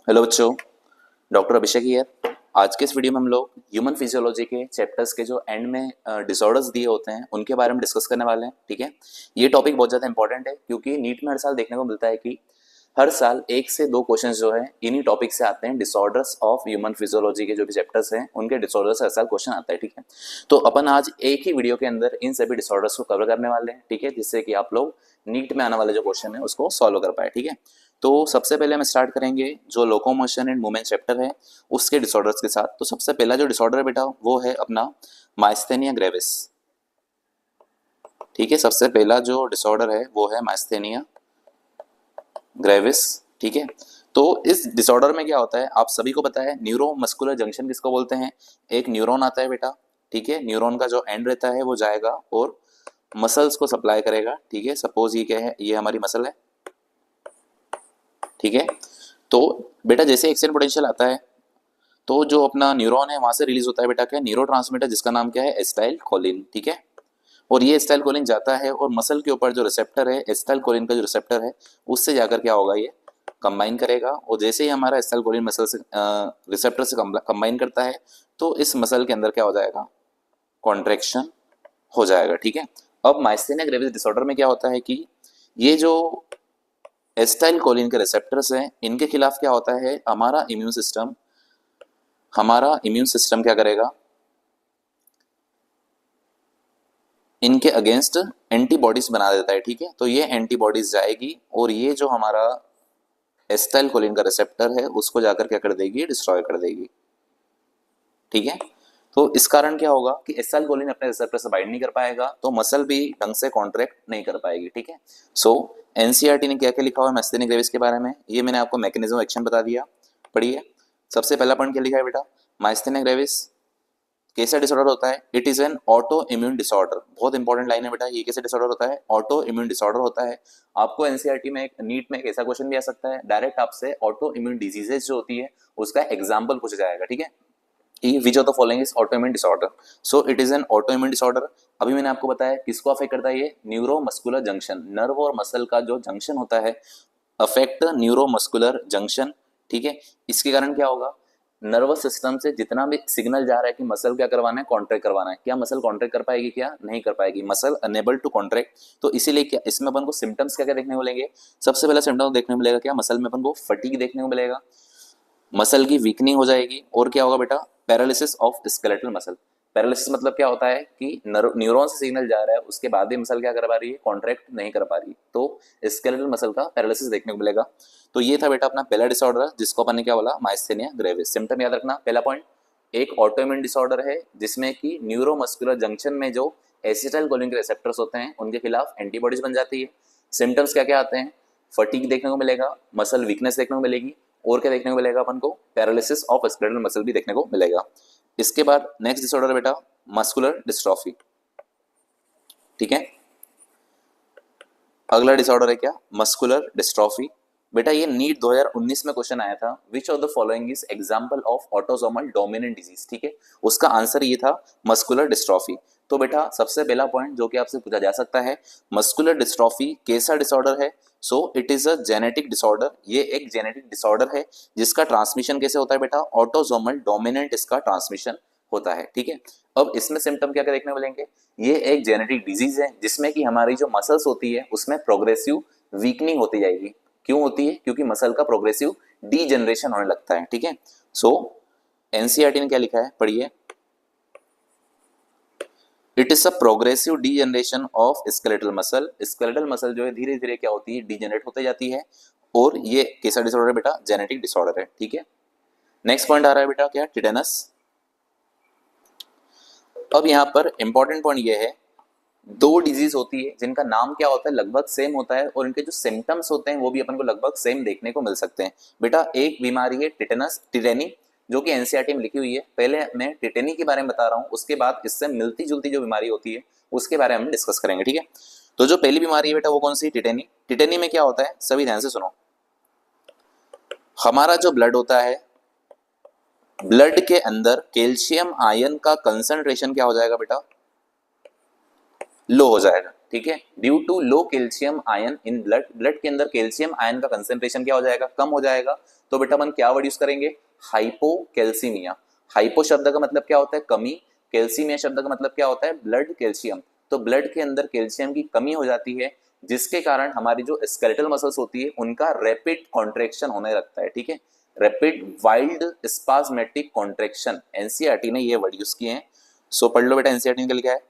Hello बच्चों, doctor Abhishek here. आज के इस वीडियो में हम लोग ह्यूमन फिजियोलॉजी के चैप्टर्स के जो एंड में डिसऑर्डर्स दिए होते हैं उनके बारे में डिस्कस करने वाले हैं। ठीक है, ये टॉपिक बहुत ज़्यादा इंपॉर्टेंट है क्योंकि नीट में हर साल देखने को मिलता है कि हर साल एक से दो क्वेश्चंस जो है इन्हीं टॉपिक से आते हैं। डिसऑर्डर्स ऑफ ह्यूमन फिजियोलॉजी के जो भी चैप्टर्स हैं उनके डिसऑर्डर्स से हर साल क्वेश्चन आता है। ठीक है, तो अपन आज एक ही वीडियो के अंदर इन सभी डिसऑर्डर्स को कवर करने वाले हैं। ठीक है, जिससे कि आप लोग नीट में आने वाले जो क्वेश्चन है उसको सॉल्व कर पाए। ठीक है, तो सबसे पहले हम स्टार्ट करेंगे जो लोकोमोशन एंड मूवमेंट चैप्टर है उसके डिसऑर्डर्स के साथ। तो सबसे पहला जो डिसऑर्डर है बेटा वो है अपना माइस्थेनिया ग्रेविस। ठीक है, सबसे पहला जो डिसऑर्डर है वो है माइस्थेनिया ग्रेविस। ठीक है, तो इस डिसऑर्डर में क्या होता है आप सभी को पता है, न्यूरो मस्कुलर जंक्शन किसको बोलते हैं। एक न्यूरॉन आता है बेटा, ठीक है, न्यूरॉन का जो एंड रहता है वो जाएगा और मसल्स को सप्लाई करेगा। ठीक है, सपोज ये क्या है, ये हमारी मसल है। ठीक है, तो बेटा जैसे एक्शन पोटेंशियल आता है तो जो अपना न्यूरॉन है वहां से रिलीज होता है बेटा क्या, न्यूरो ट्रांसमीटर, जिसका नाम क्या है, एसिटाइल कोलिन। ठीक है, और ये एसिटाइल कोलिन जाता है और मसल के ऊपर जो रिसेप्टर है, एसिटाइल कोलिन का जो रिसेप्टर है उससे जाकर क्या होगा, ये कंबाइन करेगा। और जैसे ही हमारा एसिटाइल कोलिन मसल से रिसेप्टर से कंबाइन करता है तो इस मसल के अंदर क्या हो जाएगा, कॉन्ट्रेक्शन हो जाएगा। ठीक है, अब माइस्थेनिया ग्रेविस डिसऑर्डर में क्या होता है कि ये जो एसिटाइल कोलिन के रिसेप्टर्स हैं इनके खिलाफ क्या होता है, हमारा इम्यून सिस्टम क्या करेगा, इनके अगेंस्ट एंटीबॉडीज बना देता है। ठीक है, तो ये एंटीबॉडीज जाएगी और ये जो हमारा एसिटाइल कोलिन का रिसेप्टर है उसको जाकर क्या कर देगी, डिस्ट्रॉय कर देगी। ठीक है, तो इस कारण क्या होगा कि एसिटाइल कोलिन अपने रिसेप्टर से बाइंड नहीं कर पाएगा तो मसल भी ढंग से कॉन्ट्रैक्ट नहीं कर पाएगी। ठीक है, सो एनसीईआरटी ने क्या क्या लिखा हुआ है माइस्थेनिया ग्रेविस के बारे में, ये मैंने आपको मैकेनिज्म ऑफ एक्शन बता दिया। पढ़िए, सबसे पहला पॉइंट क्या लिखा है बेटा, माइस्थेनिया ग्रेविस कैसा डिसऑर्डर होता है, it is an auto immune disorder. बहुत इंपॉर्टेंट लाइन है बेटा, ये कैसे डिसऑर्डर होता है, ऑटो इम्यून डिसऑर्डर होता है। आपको एनसीईआरटी में एक नीट में एक ऐसा क्वेश्चन भी आ सकता है, डायरेक्ट आपसे ऑटो इम्यून डिजीजेस जो होती है उसका एग्जाम्पल पूछा जाएगा। ठीक है, which of the following is auto immune disorder, so it is an auto immune disorder. अभी मैंने आपको बताया किसको अफेक्ट करता है, ये न्यूरोमस्कुलर जंक्शन, नर्व और मसल का जो जंक्शन होता है, अफेक्ट न्यूरोमस्कुलर जंक्शन। ठीक है, इसके कारण क्या होगा, नर्वस सिस्टम से जितना भी सिग्नल जा रहा है कि मसल क्या करवाना है, कॉन्ट्रैक्ट करवाना है, क्या मसल कॉन्ट्रैक्ट कर पाएगी, क्या नहीं कर पाएगी, मसल अनेबल टू कॉन्ट्रैक्ट। तो इसीलिए क्या इसमें अपन को सिम्टम्स क्या क्या देखने को मिलेंगे, सबसे पहला सिम्टम देखने को मिलेगा क्या, मसल में अपन को फटीग देखने को मिलेगा, मसल की वीकनिंग हो जाएगी। और क्या होगा बेटा, paralysis of skeletal muscle. Paralysis मतलब क्या होता है कि न्यूरॉन से सिग्नल जा रहा है उसके बाद भी मसल क्या कर पा रही है, कॉन्ट्रैक्ट नहीं कर पा रही, तो स्केलेटल मसल का पैरालिसिस देखने को मिलेगा। तो ये था बेटा अपना पहला डिसऑर्डर जिसको अपन ने क्या बोला, माइस्थेनिया ग्रेविस। सिम्टम याद रखना, पहला पॉइंट एक ऑटोइम्यून डिसऑर्डर है जिसमें कि न्यूरोमस्कुलर जंक्शन में जो एसिटाइल कोलिन के रिसेप्टर्स होते हैं उनके खिलाफ एंटीबॉडीज बन जाती है। सिम्टम्स क्या क्या आते हैं, फटीग देखने को मिलेगा, मसल वीकनेस देखने को मिलेगी, और क्या देखने को मिलेगा अपन को, पैरालिसिस ऑफ स्केलेटल मसल भी देखने को मिलेगा। इसके बाद नेक्स्ट डिसऑर्डर बेटा मस्कुलर डिस्ट्रॉफी। ठीक है, अगला डिसऑर्डर है क्या, मस्कुलर डिस्ट्रॉफी। बेटा ये नीट 2019 में क्वेश्चन आया था, which of the following is example of autosomal dominant disease. ठीक है, उसका आंसर ये था मस्कुलर डिस्ट्रॉफी। तो बेटा सबसे पहला पॉइंट जो कि आपसे पूछा जा सकता है, मस्कुलर डिस्ट्रॉफी कैसा डिसऑर्डर है, so it is a genetic disorder. ये एक जेनेटिक डिसऑर्डर है जिसका ट्रांसमिशन कैसे होता है बेटा, ऑटोसोमल डोमिनेंट इसका ट्रांसमिशन होता है। ठीक है, अब इसमें सिम्टम क्या क्या देखने को मिलेंगे, ये एक जेनेटिक डिजीज है जिसमें कि हमारी जो मसल्स होती है उसमें प्रोग्रेसिव वीकनिंग होती जाएगी। क्यों होती है, क्योंकि मसल का प्रोग्रेसिव डीजनरेशन होने लगता है। ठीक है, सो एनसीईआरटी ने क्या लिखा है, पढ़िए, it is a progressive degeneration of skeletal muscle. Skeletal muscle जो है धीरे धीरे क्या होती है, डीजनरेट होते जाती है, और ये कैसा डिसऑर्डर है बेटा, जेनेटिक डिसऑर्डर है। ठीक है, नेक्स्ट पॉइंट आ रहा है बेटा क्या, टिटेनस। अब यहाँ पर इंपॉर्टेंट पॉइंट ये है, दो डिजीज होती है जिनका नाम क्या होता है, लगभग सेम होता है, और इनके जो सिम्टम्स होते हैं वो भी अपन को लगभग सेम देखने को मिल सकते हैं। बेटा एक बीमारी है टिटेनस, टिटेनी, जो कि एनसीईआरटी में लिखी हुई है। पहले मैं टिटेनी के बारे में बता रहा हूँ, उसके बाद इससे मिलती जुलती जो बीमारी होती है उसके बारे में हम डिस्कस करेंगे। ठीक है, तो जो पहली बीमारी है बेटा वो कौन सी, टिटेनी। टिटेनी में क्या होता है, सभी ध्यान से सुनो, हमारा जो ब्लड होता है, ब्लड के अंदर कैल्शियम आयन का कंसंट्रेशन क्या हो जाएगा बेटा, लो हो जाएगा। ठीक है, due to low calcium ion in blood, blood के अंदर कैल्शियम आयन का कंसेंट्रेशन क्या हो जाएगा, कम हो जाएगा। तो बेटा अपन क्या वर्ड यूज करेंगे, हाइपोकैल्सीमिया। हाइपो शब्द का मतलब क्या होता है, कमी, कैल्सीमिया शब्द का मतलब क्या होता है, ब्लड कैल्शियम। तो ब्लड के अंदर कैल्शियम की कमी हो जाती है, जिसके कारण हमारी जो स्केलेटल मसल्स होती है उनका रैपिड कॉन्ट्रैक्शन होने लगता है। ठीक है, रैपिड वाइल्ड स्पाज्मेटिक कॉन्ट्रैक्शन, एनसीईआरटी ने ये वर्ड यूज किए हैं। सो पढ़ लो बेटा, एनसीईआरटी निकल गया है।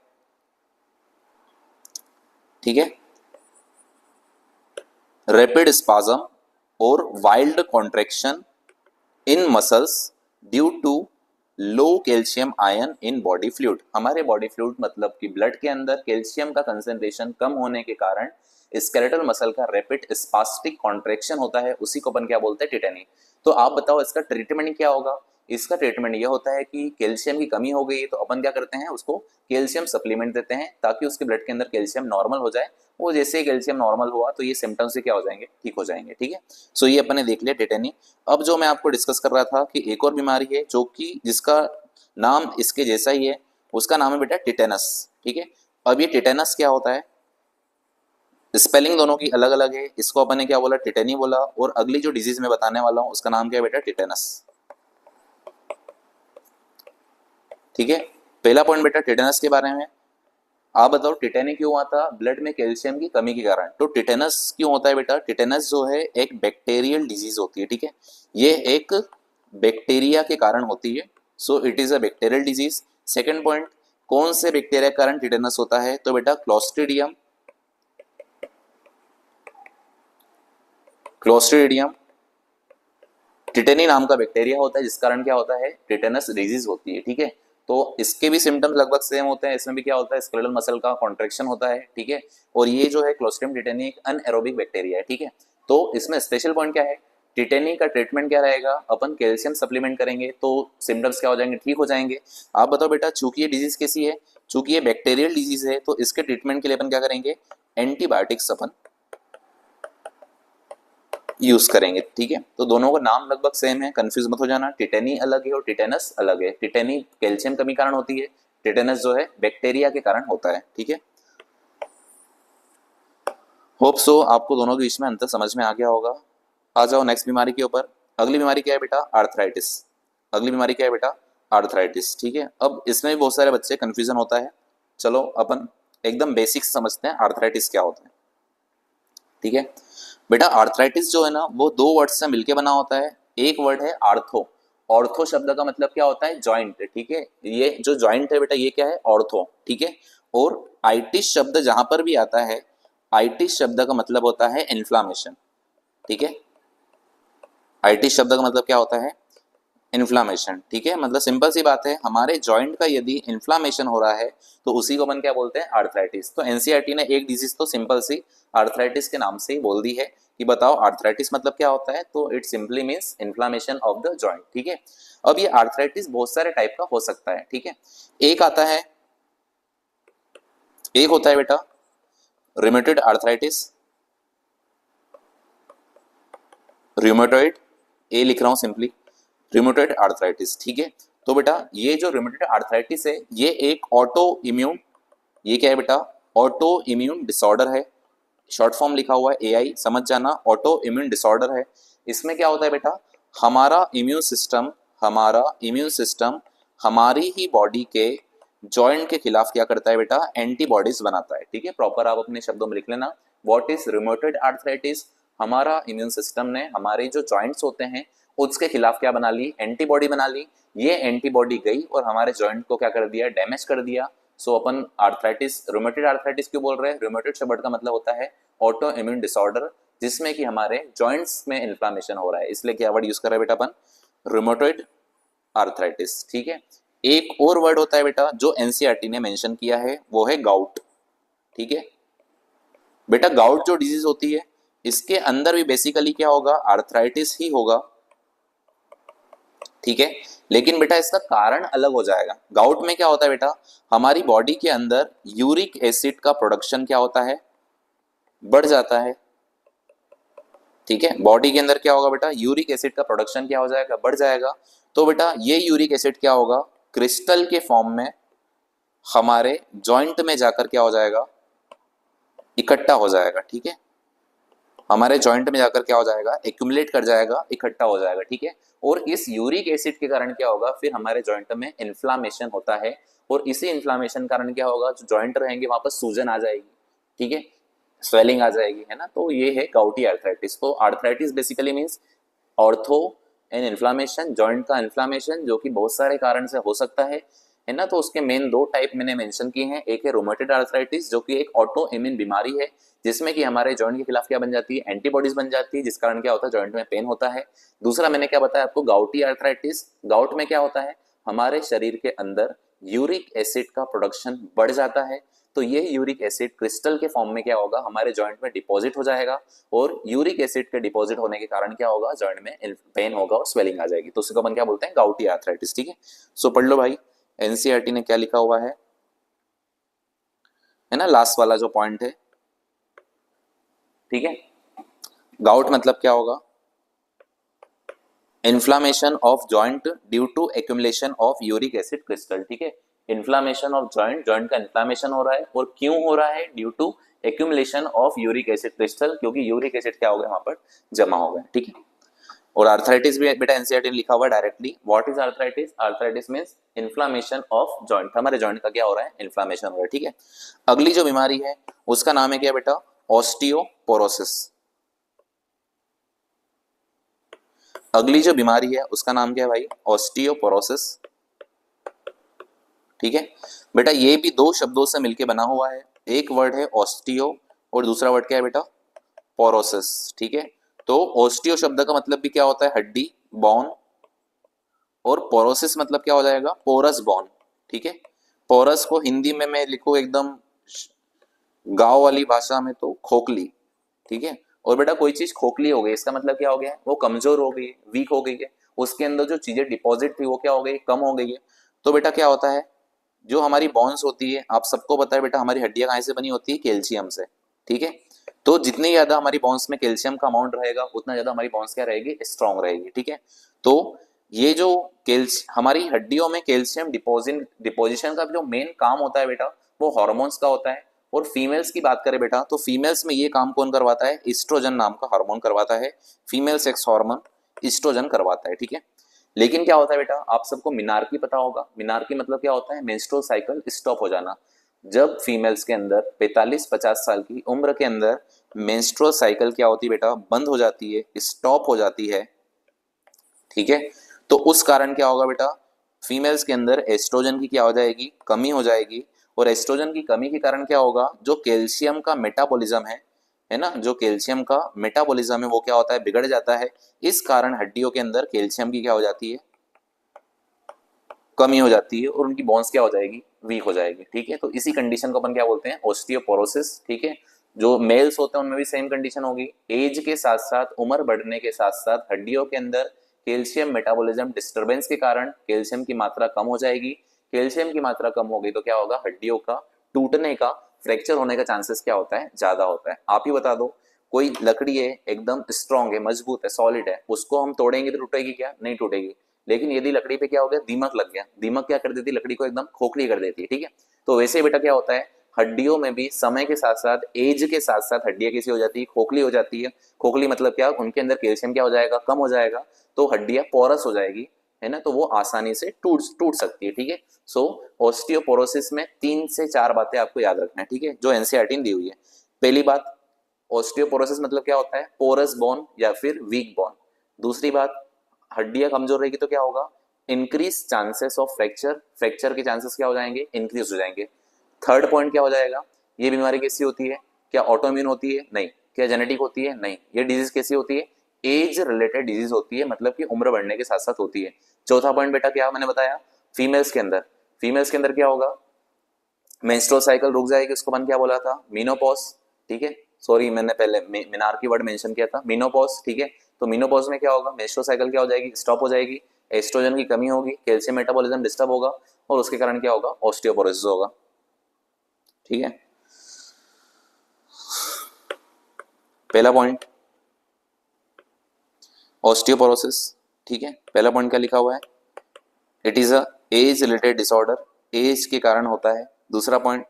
ठीक है, रैपिड स्पाज्म और wild contraction in muscles due to low calcium ion in body fluid. हमारे बॉडी फ्लूइड मतलब कि ब्लड के अंदर कैल्शियम का कंसेंट्रेशन कम होने के कारण स्केलेटल मसल का रैपिड स्पास्टिक कॉन्ट्रैक्शन होता है, उसी को अपन क्या बोलते हैं, टिटेनी। तो आप बताओ इसका ट्रीटमेंट क्या होगा। इसका ट्रीटमेंट यह होता है कि कैल्शियम की कमी हो गई है तो अपन क्या करते हैं, उसको कैल्शियम सप्लीमेंट देते हैं ताकि उसके ब्लड के अंदर कैल्शियम नॉर्मल हो जाए। वो जैसे ही कैल्शियम नॉर्मल हुआ तो ये सिम्टम्स से क्या हो जाएंगे, ठीक हो जाएंगे। ठीक है, सो ये अपन ने देख लिया टिटेनी। अब जो मैं आपको डिस्कस कर रहा था कि एक और बीमारी है जो कि जिसका नाम इसके जैसा ही है, उसका नाम है बेटा टिटेनस। ठीक है, अब ये टिटेनस क्या होता है, स्पेलिंग दोनों की अलग अलग है। इसको अपन ने क्या बोला, टिटेनी बोला, और अगली जो डिजीज मैं बताने वाला हूं उसका नाम क्या है बेटा, टिटेनस। ठीक है, पहला पॉइंट बेटा टिटेनस के बारे में। आप बताओ टिटेनी क्यों आता, ब्लड में कैल्शियम की कमी के कारण। तो टिटेनस क्यों होता है बेटा, टिटेनस जो है एक बैक्टीरियल डिजीज होती है। ठीक है, ये एक बैक्टीरिया के कारण होती है, so it is a bacterial disease. Second point, कौन से बैक्टीरिया के कारण टिटेनस होता है, तो बेटा क्लोस्ट्रीडियम, क्लोस्ट्रीडियम टिटेनी नाम का बैक्टीरिया होता है, जिस कारण क्या होता है, टिटेनस डिजीज होती है। ठीक है, तो इसके भी सिम्टम्स लगभग सेम होते हैं। इसमें भी क्या होता है, स्केलेटल मसल का कॉन्ट्रैक्शन होता है। ठीक है, और ये जो है क्लोस्ट्रिडियम टिटेनी एक अनएरोबिक बैक्टीरिया है। ठीक है, तो इसमें स्पेशल पॉइंट क्या है, टिटेनी का ट्रीटमेंट क्या रहेगा, अपन कैल्शियम सप्लीमेंट करेंगे तो सिम्टम्स क्या हो जाएंगे, ठीक हो जाएंगे। आप बताओ बेटा, चूंकि ये डिजीज कैसी है, चूंकि ये बैक्टीरियल डिजीज है तो इसके ट्रीटमेंट के लिए अपन क्या करेंगे, एंटीबायोटिक्स अपन यूज करेंगे। ठीक है, तो दोनों का नाम लगभग सेम है, कंफ्यूज मत हो जाना। टिटेनी अलग है और टिटेनस अलग है। टिटेनी कैल्शियम कमी कारण होती है, टिटेनस जो है बैक्टीरिया के कारण होता है। ठीक है, होप सो आपको दोनों के बीच में अंतर समझ में आ गया होगा। आ जाओ नेक्स्ट बीमारी के ऊपर। अगली बीमारी क्या है बेटा, आर्थराइटिस। अगली बीमारी क्या है बेटा, आर्थराइटिस। ठीक है, अब इसमें भी बहुत सारे बच्चे कंफ्यूजन होता है। चलो अपन एकदम बेसिक्स समझते हैं, आर्थराइटिस क्या होता है। ठीक है बेटा, आर्थराइटिस जो है ना वो दो वर्ड से मिलके बना होता है। एक वर्ड है आर्थो। ऑर्थो शब्द का मतलब क्या होता है, जॉइंट। ठीक है, ये जो जॉइंट है बेटा ये क्या है, ऑर्थो। ठीक है, और आइटिस शब्द जहां पर भी आता है, आइटिस शब्द का मतलब होता है इन्फ्लामेशन। ठीक है, आइटिस शब्द का मतलब क्या होता है, इन्फ्लामेशन। ठीक है, मतलब सिंपल सी बात है, हमारे जॉइंट का यदि इन्फ्लामेशन हो रहा है तो उसी को अपन क्या बोलते हैं, आर्थराइटिस। तो एनसीईआरटी ने एक डिजीज तो सिंपल सी आर्थराइटिस के नाम से ही बोल दी है कि बताओ आर्थराइटिस मतलब क्या होता है, तो it simply means inflammation of the joint. ठीक है, अब ये आर्थराइटिस बहुत सारे टाइप का हो सकता है। ठीक है, एक आता है, एक होता है बेटा रिमेटॉइड आर्थराइटिस, रिमेटॉइड, ए लिख रहा हूं सिंपली, रिमेटॉइड आर्थराइटिस। ठीक है, तो बेटा ये जो रिमेटॉइड आर्थराइटिस है ये एक ऑटो इम्यून, ये क्या है बेटा, ऑटो इम्यून डिसऑर्डर है। शॉर्ट फॉर्म लिखा हुआ है एआई, समझ जाना, ऑटो इम्यून डिसऑर्डर है। इसमें क्या होता है बेटा, हमारा इम्यून सिस्टम, हमारा इम्यून सिस्टम हमारी ही बॉडी के जॉइंट के खिलाफ क्या करता है बेटा, एंटीबॉडीज बनाता है। ठीक है, प्रॉपर आप अपने शब्दों में लिख लेना, व्हाट इज रिमेटॉइड आर्थराइटिस। हमारा इम्यून सिस्टम ने हमारे जो जॉइंट्स होते हैं उसके खिलाफ क्या बना ली, एंटीबॉडी बना ली। ये एंटीबॉडी गई और हमारे जॉइंट को क्या कर दिया, डैमेज कर दिया। सो अपन आर्थराइटिस, रोमेटॉइड आर्थराइटिस क्यों बोल रहे हैं, रोमेटॉइड शब्द का मतलब होता है ऑटो इम्यून डिसऑर्डर, जिसमें कि हमारे जॉइंट्स में इन्फ्लामेशन हो रहा है, इसलिए क्या वर्ड यूज कर रहे हैं बेटा अपन, रोमेटॉइड आर्थराइटिस। ठीक है, एक और वर्ड होता है बेटा जो एनसीईआरटी ने मेंशन किया है, वो है गाउट। ठीक है बेटा, गाउट जो डिजीज होती है इसके अंदर भी बेसिकली क्या होगा, आर्थराइटिस ही होगा। ठीक है, लेकिन बेटा इसका कारण अलग हो जाएगा। गाउट में क्या होता है बेटा, हमारी बॉडी के अंदर यूरिक एसिड का प्रोडक्शन क्या होता है, बढ़ जाता है। ठीक है, बॉडी के अंदर क्या होगा बेटा, यूरिक एसिड का प्रोडक्शन क्या हो जाएगा, बढ़ जाएगा। तो बेटा ये यूरिक एसिड क्या होगा, क्रिस्टल के फॉर्म में हमारे जॉइंट में जाकर क्या हो जाएगा, इकट्ठा हो जाएगा, ठीक है, हमारे जॉइंट में जाकर क्या हो जाएगा, एक्यूमुलेट कर जाएगा, इकट्ठा हो जाएगा, ठीक है। और इस यूरिक एसिड के कारण क्या होगा, फिर हमारे जॉइंट में इन्फ्लामेशन होता है, और इसी इन्फ्लामेशन कारण क्या होगा, जो जॉइंट रहेंगे वहां पर सूजन आ जाएगी, ठीक है, स्वेलिंग आ जाएगी, है ना। तो ये है गाउटी आर्थराइटिस। तो arthritis basically means ortho and inflammation, joint का इन्फ्लामेशन, जो कि बहुत सारे कारण से हो सकता है ना। तो उसके मेन दो टाइप मैंने मेंशन किए हैं, एक है रोमेटेड आर्थराइटिस जो कि एक ऑटो इम्यून बीमारी है, जिसमें कि हमारे जॉइंट के खिलाफ क्या बन जाती है, एंटीबॉडीज बन जाती है, जिस कारण क्या होता है, जॉइंट में पेन होता है। दूसरा मैंने क्या बताया आपको, गाउटी आर्थराइटिस। गाउट में क्या होता है, हमारे शरीर के अंदर यूरिक एसिड का प्रोडक्शन बढ़ जाता है, तो ये यूरिक एसिड क्रिस्टल के फॉर्म में क्या होगा, हमारे जॉइंट में डिपॉजिट हो जाएगा, और यूरिक एसिड के डिपॉजिट होने के कारण क्या होगा, जॉइंट में पेन होगा और स्वेलिंग आ जाएगी। तो उसको अपन क्या बोलते हैं, गाउटी आर्थराइटिस, ठीक है। सो पढ़ लो भाई, एनसीईआरटी ने क्या लिखा हुआ है ना, लास्ट वाला जो पॉइंट है, ठीक है। गाउट मतलब क्या होगा, inflammation of joint due to accumulation of uric acid crystal, ठीक है। इन्फ्लामेशन ऑफ जॉइंट, जॉइंट का इन्फ्लामेशन हो रहा है, और क्यों हो रहा है, due to accumulation of uric acid crystal, क्योंकि यूरिक एसिड क्या हो गया वहां पर जमा हो गया, ठीक है। और आर्थराइटिस भी बेटा एनसीईआरटी ने लिखा हुआ है directly, what is arthritis, arthritis means inflammation of joint, हमारे जॉइंट का क्या हो रहा है, इन्फ्लामेशन हो रहा है, ठीक है। अगली जो बीमारी है उसका नाम है क्या बेटा, ऑस्टियोपोरोसिस। अगली जो बीमारी है उसका नाम क्या है भाई, ऑस्टियोपोरोसिस, ठीक है। बेटा ये भी दो शब्दों से मिलके बना हुआ है, एक वर्ड है ऑस्टियो और दूसरा वर्ड क्या है बेटा, पोरोसिस, ठीक है। तो ऑस्टियो शब्द का मतलब भी क्या होता है, हड्डी, बोन, और पोरोसिस मतलब क्या हो जाएगा, पोरस बोन, ठीक है। पोरस को हिंदी में मैं लिखूं एकदम गांव वाली भाषा में तो खोखली, ठीक है। और बेटा कोई चीज खोखली हो गई, इसका मतलब क्या हो गया, वो कमजोर हो गई, वीक हो गई है, उसके अंदर जो चीजें डिपॉजिट थी वो क्या हो गई, कम हो गई है। तो बेटा क्या होता है, जो हमारी बॉन्स होती है, आप सबको पता है बेटा हमारी हड्डियां कहाँ से बनी होती है, कैल्शियम से, ठीक है। तो जितनी ज्यादा हमारी बॉन्स में कैल्शियम का अमाउंट रहेगा, उतना ज्यादा हमारी बॉन्स क्या रहेगी, स्ट्रांग रहेगी, ठीक है। तो ये जो हमारी हड्डियों में कैल्शियम डिपोजिशन का जो मेन काम होता है बेटा, वो हॉर्मोन्स का होता है। और फीमेल्स की बात करें बेटा, तो फीमेल्स में ये काम कौन करवाता है, ईस्ट्रोजन नाम का हार्मोन करवाता है, फीमेल सेक्स हार्मोन ईस्ट्रोजन करवाता है, ठीक है। लेकिन क्या होता है बेटा, आप सबको मिनार्की पता होगा, मिनार्की मतलब क्या होता है, मेंस्ट्रुअल साइकिल स्टॉप हो जाना। जब फीमेल्स के अंदर 45-50 साल की उम्र के अंदर मेंस्ट्रुअल साइकिल क्या होती है बेटा, बंद हो जाती है, स्टॉप हो जाती है, ठीक है। तो उस कारण क्या होगा बेटा, फीमेल्स के अंदर एस्ट्रोजन की क्या हो जाएगी, कमी हो जाएगी। और एस्ट्रोजन की कमी के कारण क्या होगा, जो कैल्शियम का मेटाबॉलिज्म है ना, जो कैल्शियम का मेटाबॉलिज्म है वो क्या होता है, बिगड़ जाता है। इस कारण हड्डियों के अंदर कैल्शियम की क्या हो जाती है, कमी हो जाती है, और उनकी बोन्स क्या हो जाएगी, वीक हो जाएगी, ठीक है। तो इसी कंडीशन को अपन क्या बोलते हैं, ऑस्टियोपोरोसिस, ठीक है। जो मेल्स होते हैं उनमें भी सेम कंडीशन होगी, एज के साथ साथ, उम्र बढ़ने के साथ साथ हड्डियों के अंदर कैल्शियम मेटाबॉलिज्म डिस्टर्बेंस के कारण कैल्शियम की मात्रा कम हो जाएगी। कैल्शियम की मात्रा कम हो गई तो क्या होगा, हड्डियों का टूटने का, फ्रैक्चर होने का चांसेस क्या होता है, ज्यादा होता है। आप ही बता दो, कोई लकड़ी है एकदम स्ट्रांग है, मजबूत है, सॉलिड है, उसको हम तोड़ेंगे तो टूटेगी क्या, नहीं टूटेगी। लेकिन यदि लकड़ी पे क्या हो गया, दीमक लग गया, दीमक क्या कर देती है, लकड़ी को एकदम खोखली कर देती है, ठीक है। तो वैसे बेटा क्या होता है, हड्डियों में भी समय के साथ साथ, एज के साथ साथ हड्डियां कैसी हो जाती है, खोखली हो जाती है। खोखली मतलब क्या, उनके अंदर कैल्शियम क्या हो जाएगा, कम हो जाएगा, तो हड्डियां पोरस हो जाएगी, है ना, तो वो आसानी से टूट टूट सकती है, ठीक है। सो ऑस्टियोपोरोसिस में 3 से 4 बातें आपको याद रखना है, ठीक है, जो एनसीईआरटी ने दी हुई है। पहली बात, ऑस्टियोपोरोसिस मतलब क्या होता है, पोरस बोन या फिर वीक बोन। दूसरी बात, हड्डियां कमजोर रहेगी तो क्या होगा, increase chances of fracture, fracture के चांसेस क्या हो जाएंगे, इंक्रीज हो जाएंगे। थर्ड पॉइंट क्या हो जाएगा, ये बीमारी कैसी होती है, क्या ऑटोइम्यून होती है, नहीं। क्या जेनेटिक होती है, नहीं। ये डिजीज कैसी होती है, एज रिलेटेड डिजीज होती है, मतलब कि उम्र बढ़ने के साथ साथ होती है। चौथा पॉइंट बेटा क्या मैंने बताया, फीमेल्स के अंदर क्या होगा, मेंस्ट्रुअल साइकिल रुक जाएगी, उसको अपन क्या बोला था, मीनोपॉज, ठीक है। सॉरी मैंने पहले मिनार की वर्ड मेंशन किया था, मीनोपॉज, ठीक है। तो मीनोपॉज में क्या होगा, मेंस्ट्रुअल साइकिल क्या हो जाएगी, स्टॉप हो जाएगी, एस्ट्रोजन की कमी होगी, कैल्शियम मेटाबॉलिज्म डिस्टर्ब होगा, और उसके कारण क्या होगा, ऑस्टियोपोरोसिस होगा, ठीक है। पहला पॉइंट ऑस्टियोपोरोसिस, ठीक है। पहला पॉइंट क्या लिखा हुआ है, it is a age related disorder, age के कारण होता है। दूसरा पॉइंट,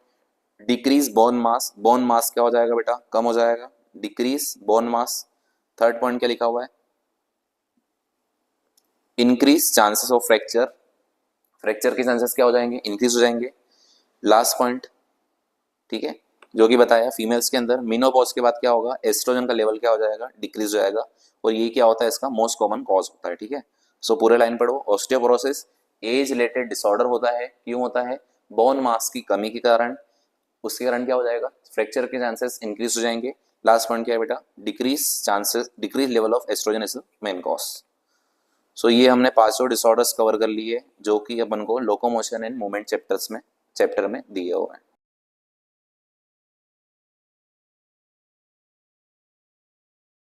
डिक्रीज बोन मास क्या हो जाएगा बेटा, कम हो जाएगा, decrease bone mass. Third point क्या लिखा हुआ है, increase chances of fracture, fracture के चांसेस क्या हो जाएंगे, इंक्रीज हो जाएंगे। लास्ट पॉइंट, ठीक है, जो कि बताया फीमेल्स के अंदर मीनोपॉज के बाद क्या होगा, एस्ट्रोजन का लेवल क्या हो जाएगा, डिक्रीज हो जाएगा। और ये क्या होता है, इसका मोस्ट कॉमन कॉज होता है, ठीक है। सो पूरे लाइन पढ़ो, ऑस्टियोपोरोसिस एज रिलेटेड डिसऑर्डर होता है, क्यों होता है, बोन मास की कमी के कारण, उसके कारण क्या हो जाएगा, फ्रैक्चर के चांसेस इंक्रीज हो जाएंगे। लास्ट पॉइंट क्या है बेटा, decrease chances, decrease level of oestrogen is main cause. So ये हमने पांचों डिसऑर्डर्स कवर कर लिए जो कि अपन को लोकोमोशन एंड मूवमेंट चैप्टर में दिए हुए हैं।